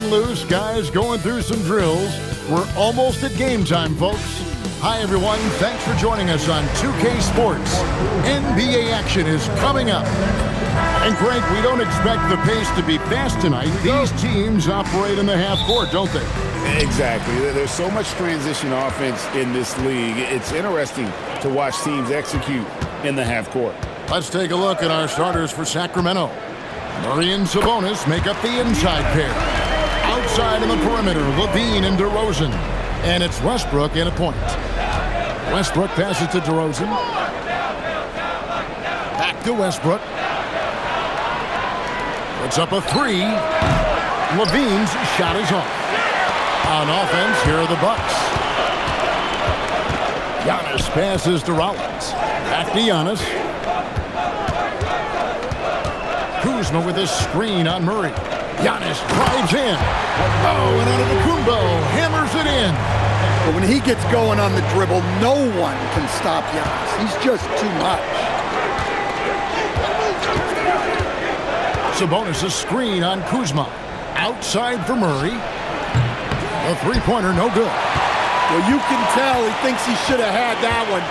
letting loose, guys going through some drills. We're almost at game time, folks. Hi, everyone. Thanks for joining us on 2K Sports. NBA action is coming up. And, Greg, we don't expect the pace to be fast tonight. These teams operate in the half court, don't they? Exactly. There's so much transition offense in this league. It's interesting to watch teams execute in the half court. Let's take a look at our starters for Sacramento. Murray and Sabonis make up the inside pair. Outside on the perimeter, Levine and DeRozan. And it's Westbrook in a point. Westbrook passes to DeRozan. Back to Westbrook. Puts up a three. Levine's shot is off. On offense, here are the Bucks. Giannis passes to Rollins. Back to Giannis. Kuzma with a screen on Murray. Giannis drives in. Oh, and Antetokounmpo hammers it in. But when he gets going on the dribble, no one can stop Giannis. He's just too much. Sabonis a screen on Kuzma. Outside for Murray. A three-pointer, no good. Well, you can tell he thinks he should have had that one.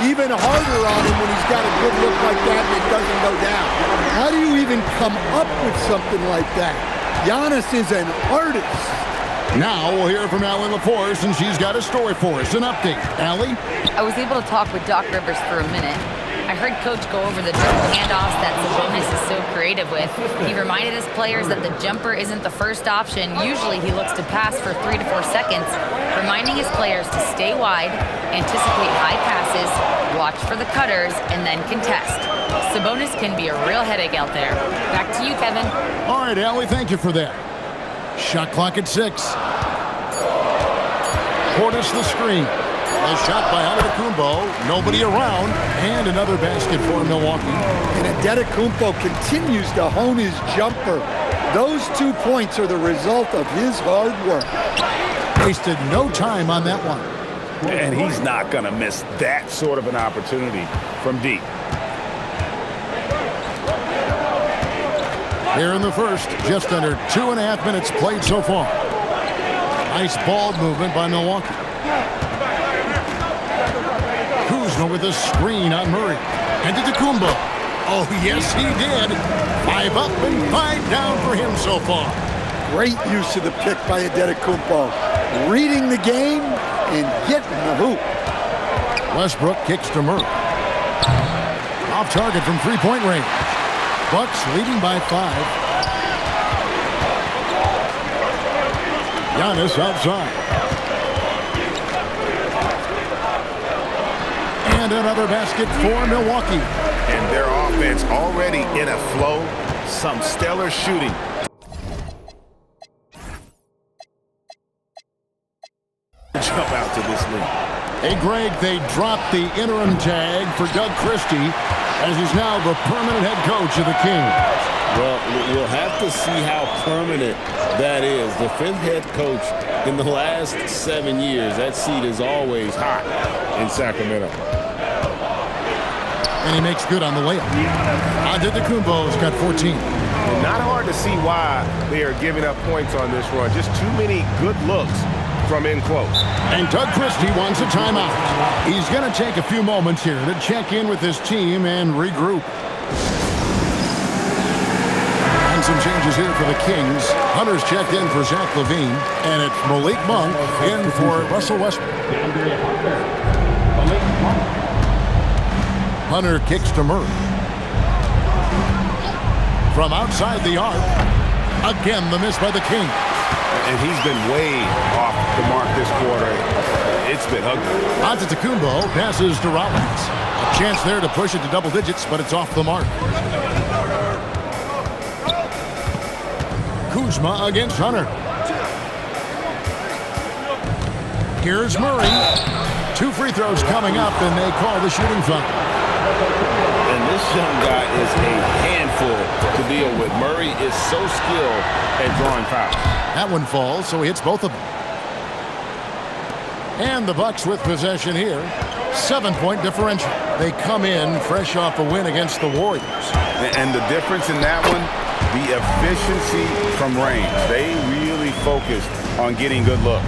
Even harder on him when he's got a good look like that and it doesn't go down. How do you even come up with something like that? Giannis is an artist. Now we'll hear from Allie LaForce, and she's got a story for us. An update. Allie? I was able to talk with Doc Rivers for a minute. I heard Coach go over the dribble handoffs that Sabonis is so creative with. He reminded his players that the jumper isn't the first option. Usually he looks to pass for 3 to 4 seconds, reminding his players to stay wide, anticipate high passes, watch for the cutters, and then contest. Sabonis can be a real headache out there. Back to you, Kevin. All right, Allie, thank you for that. Shot clock at 6. Portis the screen. A shot by Antetokounmpo. Nobody around. And another basket for Milwaukee. And Antetokounmpo continues to hone his jumper. Those 2 points are the result of his hard work. Wasted no time on that one. And he's not going to miss that sort of an opportunity from deep. Here in the first, just under 2.5 minutes played so far. Nice ball movement by Milwaukee. Kuzma with a screen on Murray. Antetokounmpo. Oh, yes, he did. 5 up and 5 down for him so far. Great use of the pick by Antetokounmpo. Reading the game and getting the hoop. Westbrook kicks to Murray. Off target from three-point range. Bucks leading by 5. Giannis outside. And another basket for Milwaukee. And their offense already in a flow. Some stellar shooting. Jump out to this lead. Hey, Greg, they dropped the interim tag for Doug Christie, as he's now the permanent head coach of the Kings. Well, we'll have to see how permanent that is. The 5th head coach in the last 7 years. That seat is always hot in Sacramento. And he makes good on the layup. Antetokounmpo's got 14. And not hard to see why they are giving up points on this run. Just too many good looks from in close. And Doug Christie wants a timeout. He's going to take a few moments here to check in with his team and regroup. And some changes here for the Kings. Hunter's checked in for Zach LaVine, and it's Malik Monk in for Russell Westbrook. Hunter kicks to Murray. From outside the arc. Again, the miss by the Kings. And he's been way off the mark this quarter. It's been ugly. Antetokounmpo passes to Rollins. A chance there to push it to double digits, but it's off the mark. Kuzma against Hunter. Here's Murray. 2 free throws coming up, and they call the shooting foul. And this young guy is a handful to deal with. Murray is so skilled at drawing fouls. That one falls, so he hits both of them. And the Bucks with possession here. 7-point differential. They come in fresh off a win against the Warriors. And the difference in that one, the efficiency from range. They really really focused on getting good looks.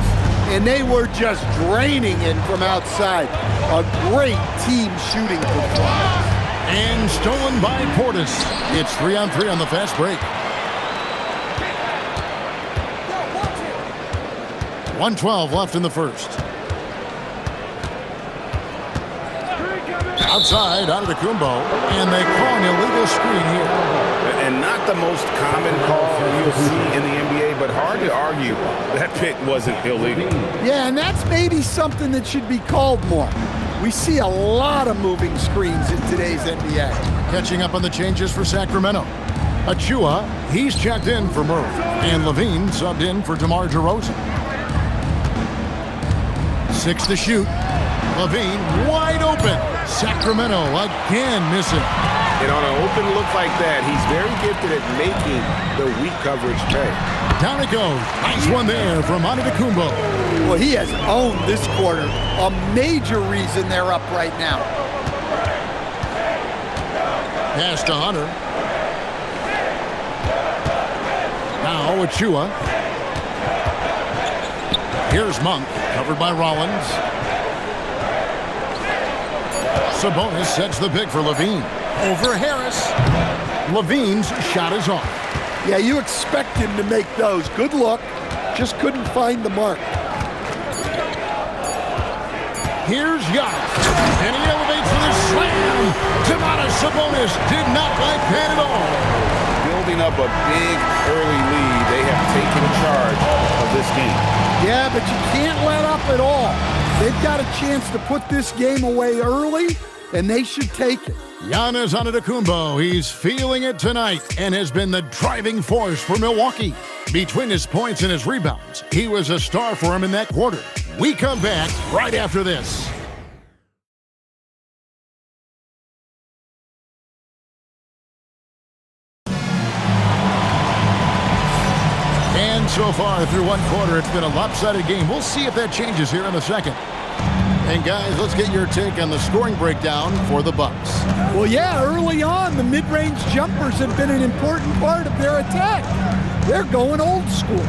And they were just draining it from outside. A great team shooting performance. And stolen by Portis. It's 3-on-3 on the fast break. 1:12 left in the first. Outside, Antetokounmpo, and they call an illegal screen here. And not the most common call you'll see in the NBA, but hard to argue that pick wasn't illegal. Yeah, and that's maybe something that should be called more. We see a lot of moving screens in today's NBA. Catching up on the changes for Sacramento. Achua, he's checked in for Murray, and Levine subbed in for DeMar DeRozan. 6 to shoot. Levine wide open. Sacramento again missing. And on an open look like that, he's very gifted at making the weak coverage pay. Down it goes. Nice one there from Antetokounmpo. Well, he has owned this quarter. A major reason they're up right now. Pass to Hunter. Now Achua. Here's Monk, covered by Rollins. Sabonis sets the pick for Levine. Over Harris. Levine's shot is off. Yeah, you expect him to make those. Good look. Just couldn't find the mark. Here's Giannis. And he elevates for the slam. Giannis Sabonis did not like that at all. Building up a big early lead, they have taken charge of this game. Yeah, but you can't let up at all. They've got a chance to put this game away early, and they should take it. Giannis Antetokounmpo, he's feeling it tonight and has been the driving force for Milwaukee. Between his points and his rebounds, he was a star for him in that quarter. We come back right after this. And so far through one quarter, it's been a lopsided game. We'll see if that changes here in the second. And guys, let's get your take on the scoring breakdown for the Bucks. Well, yeah, early on, the mid-range jumpers have been an important part of their attack. They're going old school.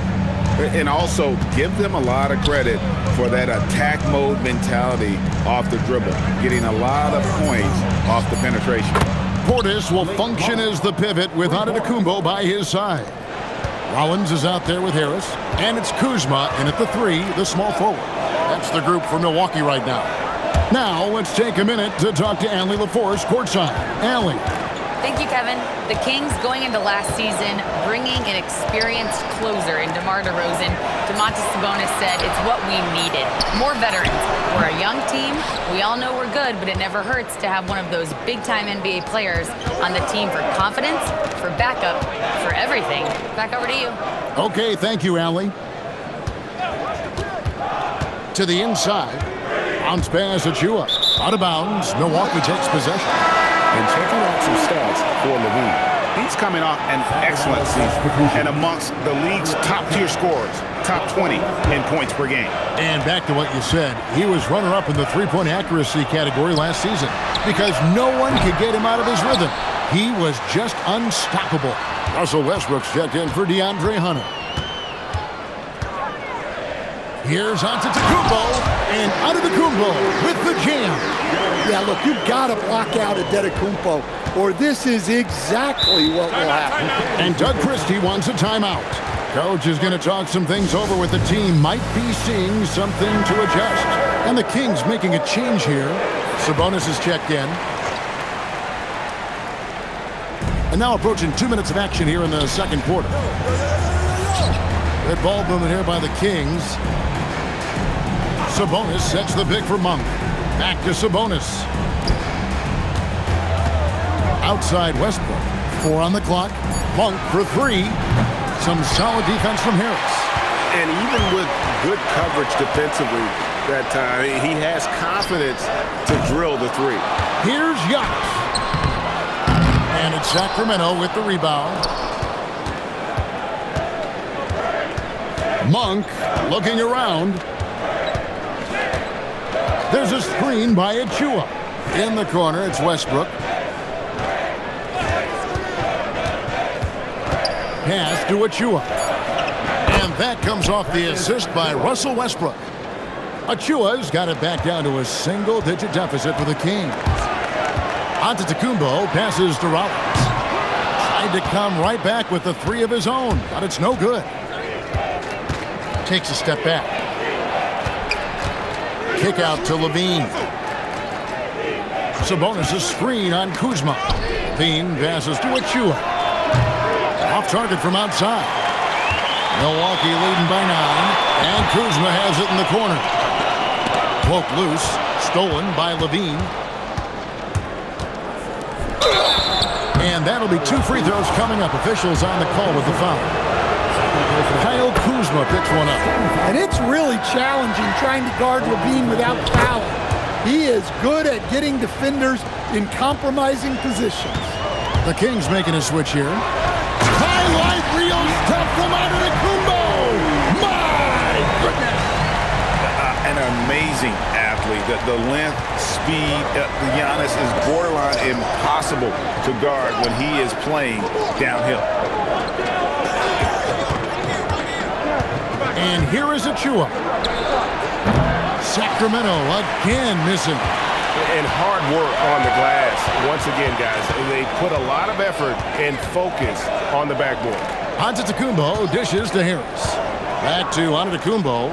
And also, give them a lot of credit for that attack mode mentality off the dribble, getting a lot of points off the penetration. Portis will function as the pivot with Antetokounmpo by his side. Rollins is out there with Harris, and it's Kuzma in at the 3, the small forward. That's the group for Milwaukee right now. Now, let's take a minute to talk to Allie LaForce courtside. Allie. Thank you, Kevin. The Kings going into last season, bringing an experienced closer in DeMar DeRozan. Domantas Sabonis said it's what we needed. More veterans. We're a young team. We all know we're good, but it never hurts to have one of those big-time NBA players on the team for confidence, for backup, for everything. Back over to you. Okay, thank you, Allie. To the inside. Bounce pass Achua. Out of bounds. Milwaukee takes possession. And checking out some stats for Levine. He's coming off an excellent season and amongst the league's top-tier scorers, top 20 in points per game. And back to what you said, he was runner-up in the three-point accuracy category last season because no one could get him out of his rhythm. He was just unstoppable. Russell Westbrook's checked in for DeAndre Hunter. Here's Antetokounmpo, and Antetokounmpo with the jam. Yeah, look, you've got to block out Antetokounmpo, or this is exactly what will happen. And Doug Christie wants a timeout. Coach is going to talk some things over with the team. Might be seeing something to adjust. And the Kings making a change here. Sabonis is checked in. And now approaching 2 minutes of action here in the second quarter. Good ball movement here by the Kings. Sabonis sets the pick for Monk. Back to Sabonis. Outside Westbrook. 4 on the clock. Monk for 3. Some solid defense from Harris. And even with good coverage defensively that time, he has confidence to drill the 3. Here's Giannis. And it's Sacramento with the rebound. Monk looking around. There's a screen by Achua. In the corner, it's Westbrook. Pass to Achua. And That comes off the assist by Russell Westbrook. Achua's got it back down to a single-digit deficit for the Kings. Antetokounmpo passes to Rollins. Tried to come right back with the three of his own, but it's no good. Takes a step back. Kick out to Levine. Sabonis' screen on Kuzma. Levine passes to Achua. Off target from outside. Milwaukee leading by 9, and Kuzma has it in the corner. Poke loose, stolen by Levine. And that'll be 2 free throws coming up. Officials on the call with the foul. Kyle Kuzma picks one up. And it's really challenging trying to guard Levine without fouling. He is good at getting defenders in compromising positions. The Kings making a switch here. Highlight reel stuff from Antetokounmpo. My goodness. An amazing athlete. The length, speed, Giannis is borderline impossible to guard when he is playing downhill. And here is Achua. Sacramento again missing. And hard work on the glass. Once again, guys, they put a lot of effort and focus on the backboard. Antetokounmpo dishes to Harris. Back to Antetokounmpo.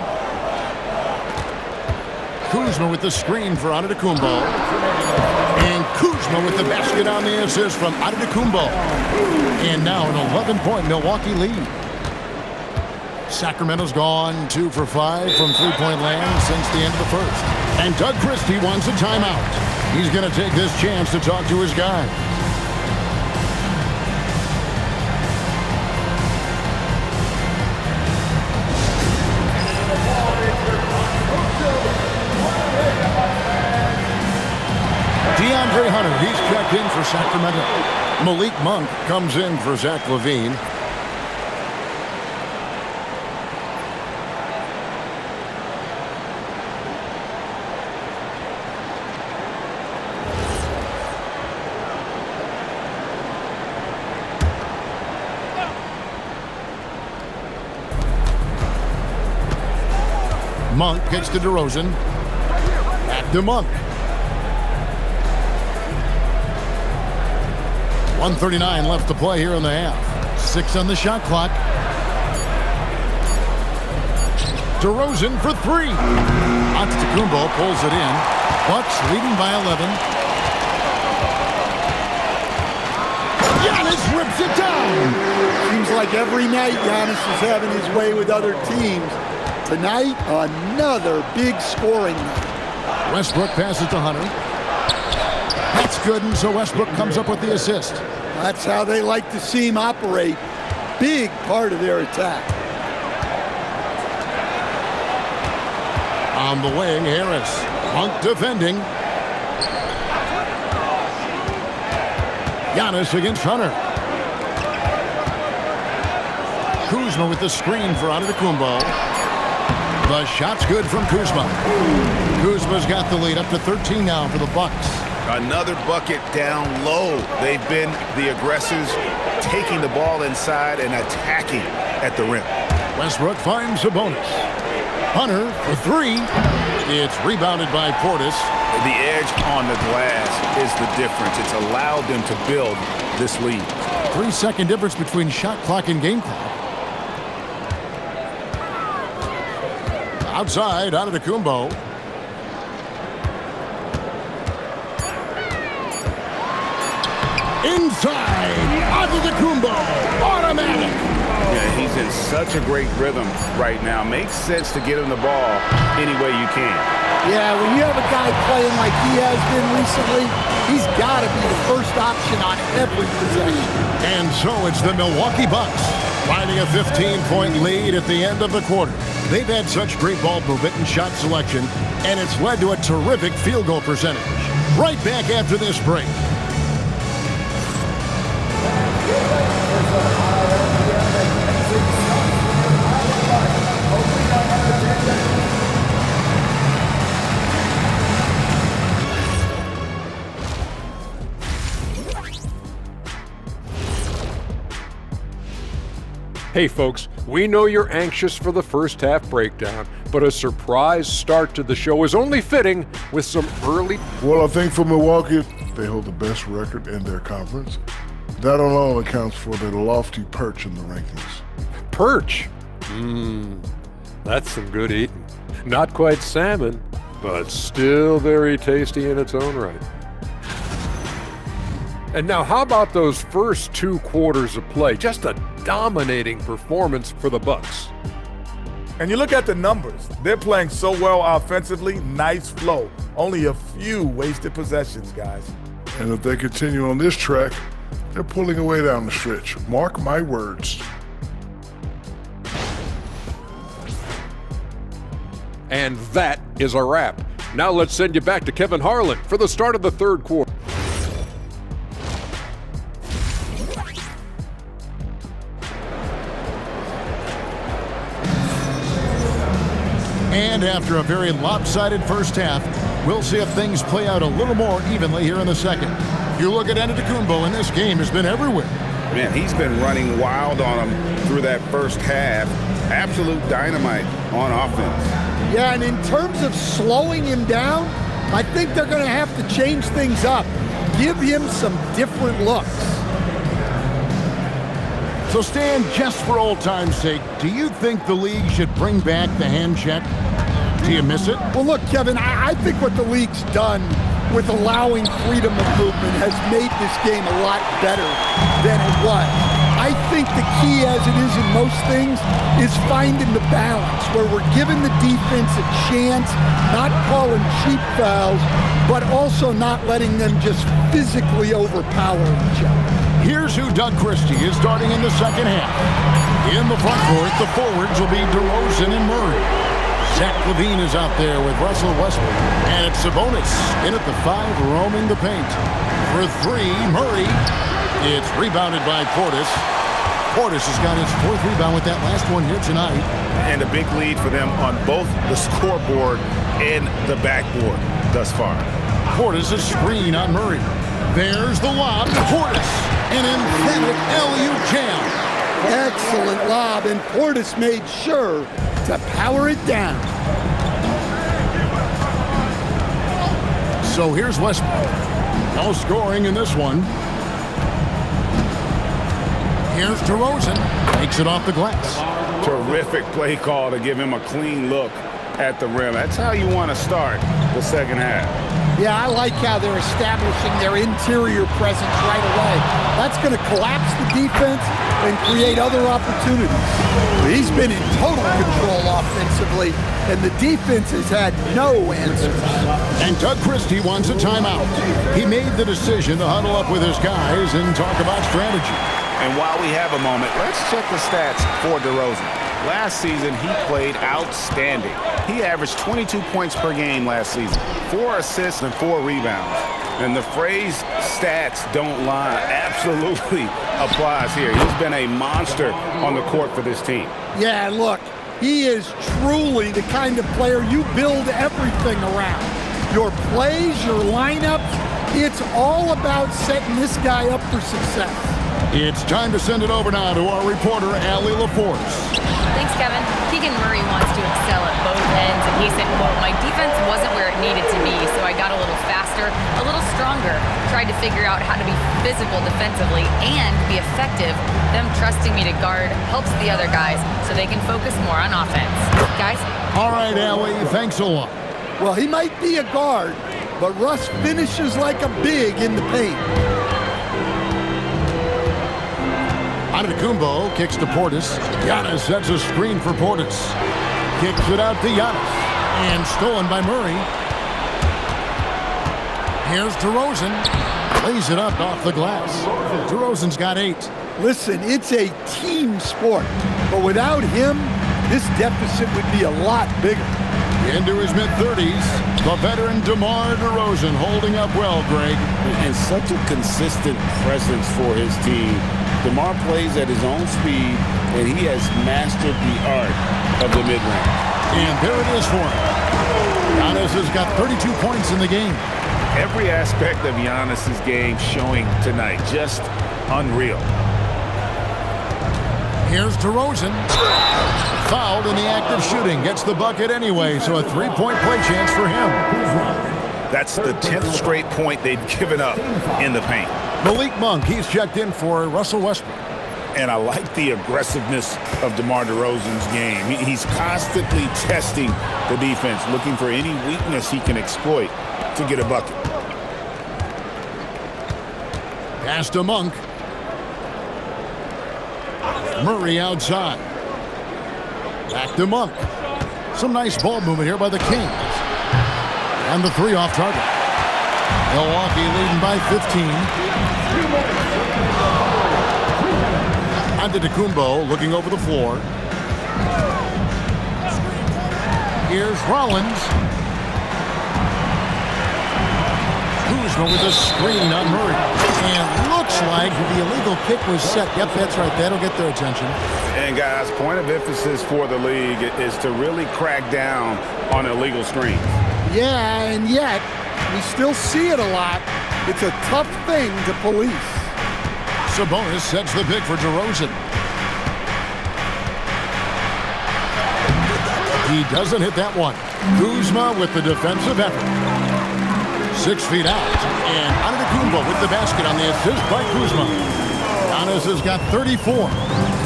Kuzma with the screen for Antetokounmpo. And Kuzma with the basket on the assist from Antetokounmpo. And now an 11-point Milwaukee lead. Sacramento's gone 2 for 5 from three-point land since the end of the first. And Doug Christie wants a timeout. He's going to take this chance to talk to his guy. DeAndre Hunter, he's checked in for Sacramento. Malik Monk comes in for Zach LaVine. Monk gets to DeRozan. Back to Monk. 1:39 left to play here in the half. 6 on the shot clock. DeRozan for 3. Antetokounmpo pulls it in. Bucks leading by 11. Giannis rips it down. Seems like every night Giannis is having his way with other teams. Tonight, another big scoring night. Westbrook passes to Hunter. That's good, and so Westbrook comes up with the assist. That's how they like to see him operate. Big part of their attack. On the wing, Harris. Monk defending. Giannis against Hunter. Kuzma with the screen for Antetokounmpo. The shot's good from Kuzma. Kuzma's got the lead up to 13 now for the Bucks. Another bucket down low. They've been the aggressors, taking the ball inside and attacking at the rim. Westbrook finds Sabonis. Hunter for 3. It's rebounded by Portis. The edge on the glass is the difference. It's allowed them to build this lead. 3-second difference between shot clock and game clock. Outside, Antetokounmpo. Inside, Antetokounmpo. Automatic. Yeah, he's in such a great rhythm right now. Makes sense to get him the ball any way you can. Yeah, when you have a guy playing like he has been recently, he's got to be the first option on every possession. And so it's the Milwaukee Bucks riding a 15-point lead at the end of the quarter. They've had such great ball movement and shot selection, and it's led to a terrific field goal percentage. Right back after this break. Hey folks, we know you're anxious for the first half breakdown, but a surprise start to the show is only fitting with some early... Well, I think for Milwaukee, they hold the best record in their conference. That alone accounts for their lofty perch in the rankings. Perch? That's some good eating. Not quite salmon, but still very tasty in its own right. And now how about those first 2 quarters of play? Just a dominating performance for the Bucks. And you look at the numbers. They're playing so well offensively, nice flow. Only a few wasted possessions, guys. And if they continue on this track, they're pulling away down the stretch. Mark my words. And that is a wrap. Now let's send you back to Kevin Harlan for the start of the third quarter. And after a very lopsided first half, we'll see if things play out a little more evenly here in the second. You look at Antetokounmpo, and this game has been everywhere. Man, he's been running wild on him through that first half. Absolute dynamite on offense. Yeah, and in terms of slowing him down, I think they're going to have to change things up. Give him some different looks. So Stan, just for old time's sake, do you think the league should bring back the hand check? Do you miss it? Well, look, Kevin, I think what the league's done with allowing freedom of movement has made this game a lot better than it was. I think the key, as it is in most things, is finding the balance where we're giving the defense a chance, not calling cheap fouls, but also not letting them just physically overpower each other. Here's who Doug Christie is starting in the second half. In the front court, the forwards will be DeRozan and Murray. Zach LaVine is out there with Russell Westbrook. And it's Sabonis in at the 5, roaming the paint. For 3, Murray. It's rebounded by Portis. Portis has got his 4th rebound with that last one here tonight. And a big lead for them on both the scoreboard and the backboard thus far. Portis a screen on Murray. There's the lob to Portis. An emphatic alley-oop jam. Excellent lob, and Portis made sure to power it down. So here's Westbrook. No scoring in this one. Here's DeRozan. Takes it off the glass. Terrific play call to give him a clean look at the rim. That's how you want to start the second half. Yeah, I like how they're establishing their interior presence right away. That's going to collapse the defense and create other opportunities. He's been in total control offensively, and the defense has had no answers. And Doug Christie wants a timeout. He made the decision to huddle up with his guys and talk about strategy. And while we have a moment, let's check the stats for DeRozan. Last season, he played outstanding. He averaged 22 points per game last season, 4 assists and 4 rebounds. And the phrase stats don't lie absolutely applies here. He's been a monster on the court for this team. Yeah, look, he is truly the kind of player you build everything around. Your plays, your lineups, it's all about setting this guy up for success. It's time to send it over now to our reporter, Allie LaForce. Thanks, Kevin. Keegan Murray wants to excel at both ends, and he said, quote, "My defense wasn't where it needed to be, so I got a little faster, a little stronger, tried to figure out how to be physical defensively and be effective. Them trusting me to guard helps the other guys so they can focus more on offense." Guys? All right, Allie, thanks a lot. Well, he might be a guard, but Russ finishes like a big in the paint. Antetokounmpo kicks to Portis. Giannis sets a screen for Portis. Kicks it out to Giannis. And stolen by Murray. Here's DeRozan. Lays it up off the glass. DeRozan's got 8. Listen, it's a team sport, but without him, this deficit would be a lot bigger. Into his mid-30s, the veteran DeMar DeRozan holding up well, Greg. And such a consistent presence for his team. DeMar plays at his own speed, and he has mastered the art of the mid-range. And there it is for him. Giannis has got 32 points in the game. Every aspect of Giannis's game showing tonight, just unreal. Here's DeRozan. Fouled in the act of shooting. Gets the bucket anyway, so a three-point play chance for him. That's the 10th straight point they've given up in the paint. Malik Monk, he's checked in for Russell Westbrook. And I like the aggressiveness of DeMar DeRozan's game. He's constantly testing the defense, looking for any weakness he can exploit to get a bucket. Pass to Monk. Murray outside. Back to Monk. Some nice ball movement here by the Kings. And the three off target. Milwaukee leading by 15. Antetokounmpo looking over the floor. Here's Rollins. Kuzma with a screen on Murray. And looks like the illegal kick was set. Yep, that's right. That'll get their attention. And guys, point of emphasis for the league is to really crack down on illegal screens. Yeah, and yet we still see it a lot. It's a tough thing to police. Sabonis sets the pick for DeRozan. He doesn't hit that one. Kuzma with the defensive effort. 6 feet out. And Antetokounmpo with the basket on the assist by Kuzma. Giannis has got 34.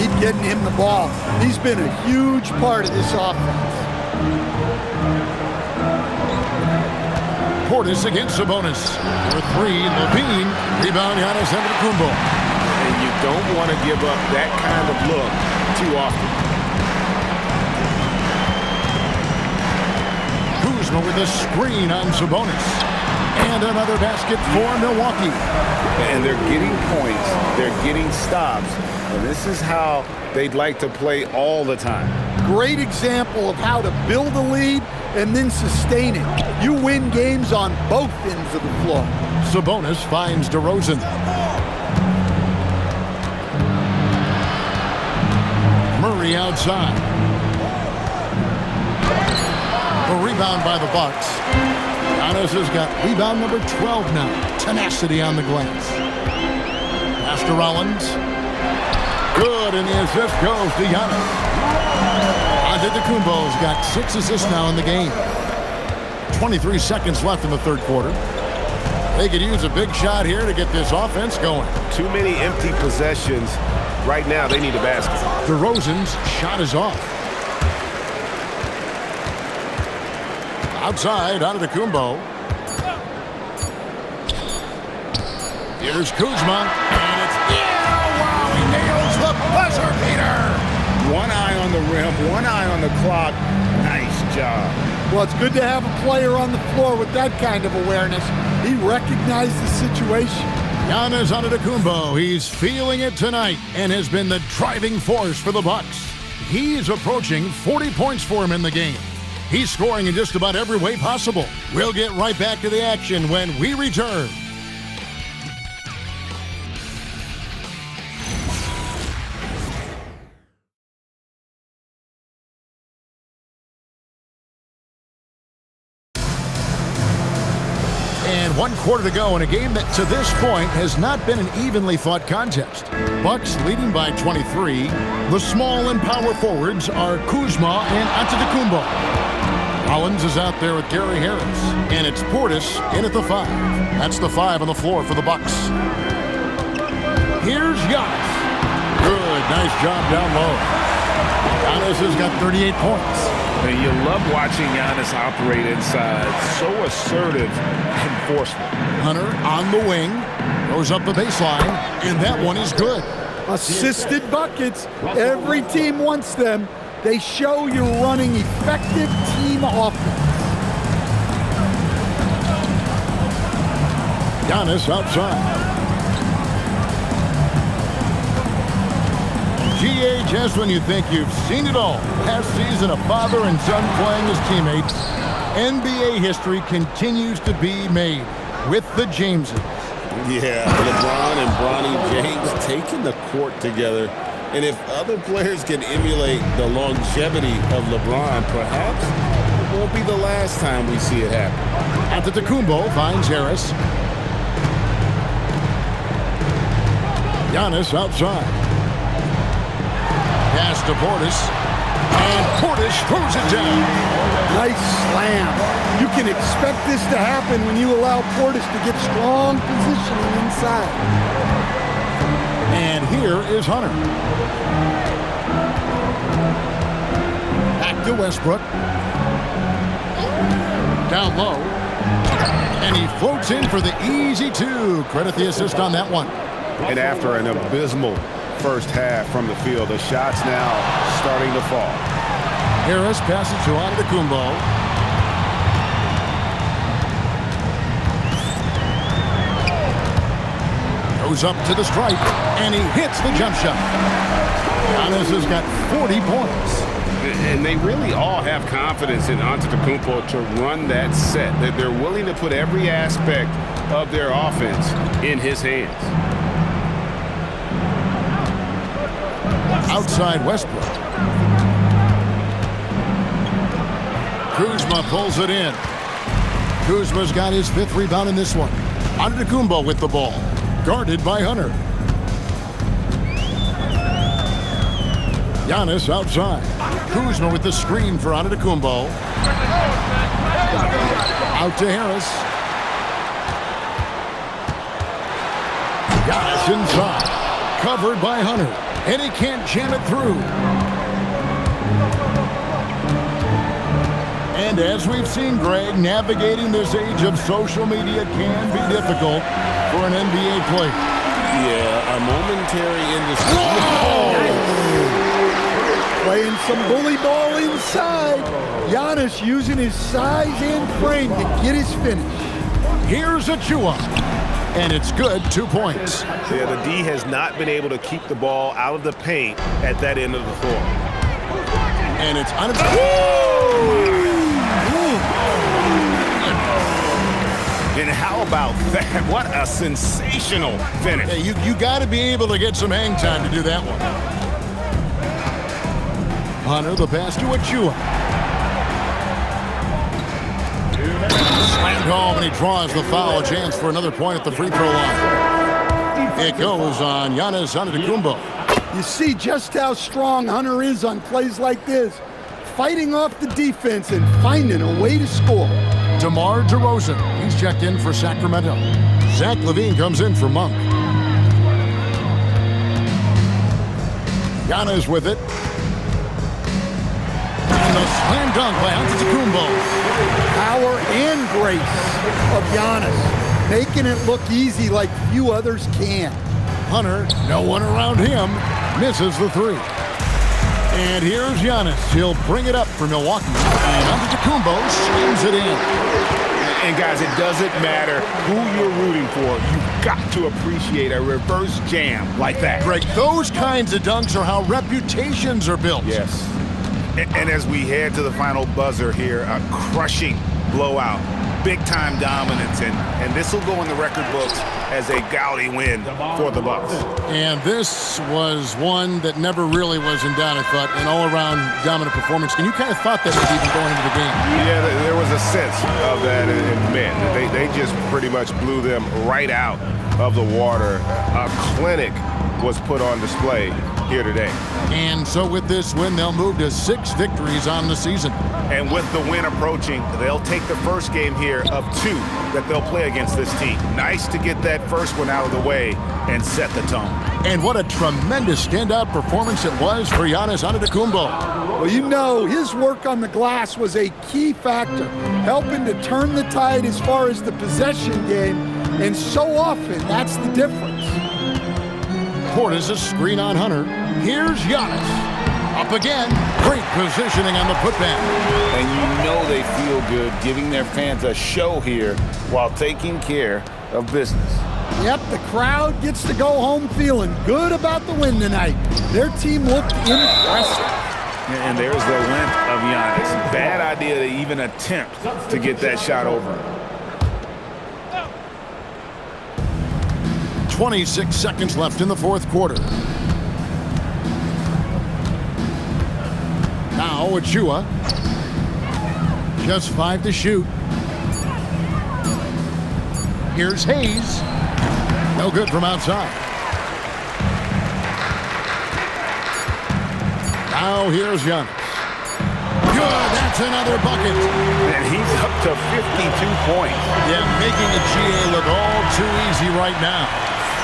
Keep getting him the ball. He's been a huge part of this offense. Portis against Sabonis. For three, Levine. Rebound, Giannis Antetokounmpo. And you don't want to give up that kind of look too often. Kuzma with a screen on Sabonis. And another basket for Milwaukee. And they're getting points. They're getting stops. And this is how they'd like to play all the time. Great example of how to build a lead and then sustain it. You win games on both ends of the floor. Sabonis finds DeRozan. Murray outside. A rebound by the Bucks. Giannis has got rebound number 12 now. Tenacity on the glass. Pass to Rollins. Good, and the assist goes to Giannis. Antetokounmpo's got 6 assists now in the game. 23 seconds left in the third quarter. They could use a big shot here to get this offense going. Too many empty possessions. Right now, they need a basket. DeRozan's shot is off. Outside, Antetokounmpo. Here's Kuzma, and it's wow! He nails the buzzer beater. One eye on the rim, one eye on the clock. Nice job. Well, it's good to have a player on the floor with that kind of awareness. He recognized the situation. Giannis Antetokounmpo, he's feeling it tonight and has been the driving force for the Bucks. He's approaching 40 points for him in the game. He's scoring in just about every way possible. We'll get right back to the action when we return. And 1 quarter to go in a game that to this point has not been an evenly fought contest. Bucks leading by 23. The small and power forwards are Kuzma and Antetokounmpo. Rollins is out there with Gary Harris, and it's Portis in at the 5. That's the 5 on the floor for the Bucks. Here's Giannis. Good, nice job down low. Giannis has got 38 points. And you love watching Giannis operate inside. So assertive enforcement. Hunter on the wing, goes up the baseline, and that one is good. Assisted buckets. Every team wants them. They show you're running effective team offense. Giannis outside. GHS, when you think you've seen it all. Last season, a father and son playing as teammates. NBA history continues to be made with the Jameses. Yeah, LeBron and Bronny James taking the court together. And if other players can emulate the longevity of LeBron, perhaps it won't be the last time we see it happen. Antetokounmpo finds Harris. Giannis outside. Pass to Portis. And Portis throws it down. Nice slam. You can expect this to happen when you allow Portis to get strong positioning inside. And here is Hunter. Back to Westbrook. Down low. And he floats in for the easy two. Credit the assist on that one. And after an abysmal first half from the field, the shots now starting to fall. Harris passes to Antetokounmpo. Goes up to the stripe, and he hits the jump shot. Giannis has got 40 points. And they really all have confidence in Antetokounmpo to run that set. They're willing to put every aspect of their offense in his hands. Outside Westbrook. Kuzma pulls it in. Kuzma's got his 5th rebound in this one. Antetokounmpo with the ball. Guarded by Hunter. Giannis outside. Kuzma with the screen for Antetokounmpo. Out to Harris. Giannis inside. Covered by Hunter. And he can't jam it through. And as we've seen, Greg, navigating this age of social media can be difficult for an NBA player. Yeah, a momentary indecision. Playing some bully ball inside. Giannis using his size and frame to get his finish. Here's Achua. And it's good, 2 points. Yeah, the D has not been able to keep the ball out of the paint at that end of the floor. And it's And how about that? What a sensational finish. Hey, you got to be able to get some hang time to do that one. Hunter, the pass to Achua. Slammed home, and he draws the foul. A chance for another point at the free throw line. It goes on Giannis Antetokounmpo. You see just how strong Hunter is on plays like this. Fighting off the defense and finding a way to score. DeMar DeRozan, he's checked in for Sacramento. Zach LaVine comes in for Monk. Giannis with it. And the slam dunk by Antetokounmpo. Power and grace of Giannis, making it look easy like few others can. Hunter, no one around him, misses the three. And here's Giannis. He'll bring it up for Milwaukee. And Antetokounmpo slams it in. And guys, it doesn't matter who you're rooting for. You've got to appreciate a reverse jam like that. Greg, those kinds of dunks are how reputations are built. Yes. And as we head to the final buzzer here, a crushing blowout, big-time dominance, and this will go in the record books as a gaudy win for the Bucks. And this was one that never really was in doubt, I thought, an all-around dominant performance. And you kind of thought that was even going into the game. Yeah, there was a sense of that in men. They just pretty much blew them right out of the water. A clinic was put on display here today. And so with this win, they'll move to 6 victories on the season. And with the win approaching, they'll take the first game here of 2 that they'll play against this team. Nice to get that first one out of the way and set the tone. And what a tremendous standout performance it was for Giannis Antetokounmpo. Well, you know, his work on the glass was a key factor, helping to turn the tide as far as the possession game, and so often that's the difference. Portis a screen on Hunter. Here's Giannis. Up again. Great positioning on the putback. And you know they feel good giving their fans a show here while taking care of business. Yep, the crowd gets to go home feeling good about the win tonight. Their team looked impressive. And there's the length of Giannis. Bad idea to even attempt to get that shot over. 26 seconds left in the fourth quarter. Now Achua. Just 5 to shoot. Here's Hayes. No good from outside. Now here's Giannis. Good, that's another bucket. And he's up to 52 points. Yeah, making the GA look all too easy right now.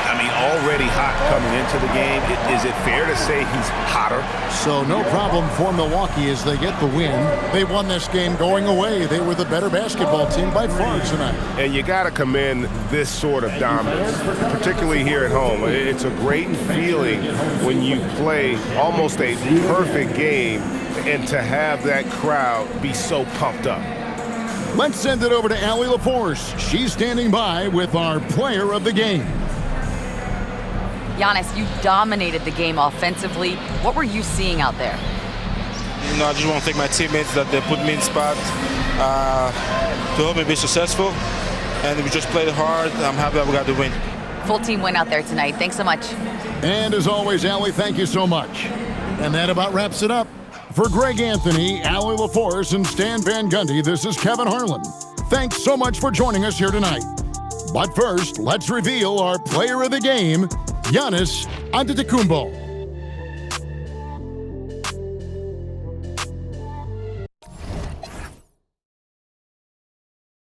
I mean, already hot coming into the game. Is it fair to say he's hotter? So no problem for Milwaukee as they get the win. They won this game going away. They were the better basketball team by far tonight. And you got to commend this sort of dominance, particularly here at home. It's a great feeling when you play almost a perfect game and to have that crowd be so pumped up. Let's send it over to Allie LaForce. She's standing by with our player of the game. Giannis, you dominated the game offensively. What were you seeing out there? I just want to thank my teammates that they put me in spot to help me be successful. And we just played hard. I'm happy that we got the win. Full team win out there tonight. Thanks so much. And as always, Allie, thank you so much. And that about wraps it up. For Greg Anthony, Allie LaForce, and Stan Van Gundy, this is Kevin Harlan. Thanks so much for joining us here tonight. But first, let's reveal our player of the game, Giannis Antetokounmpo.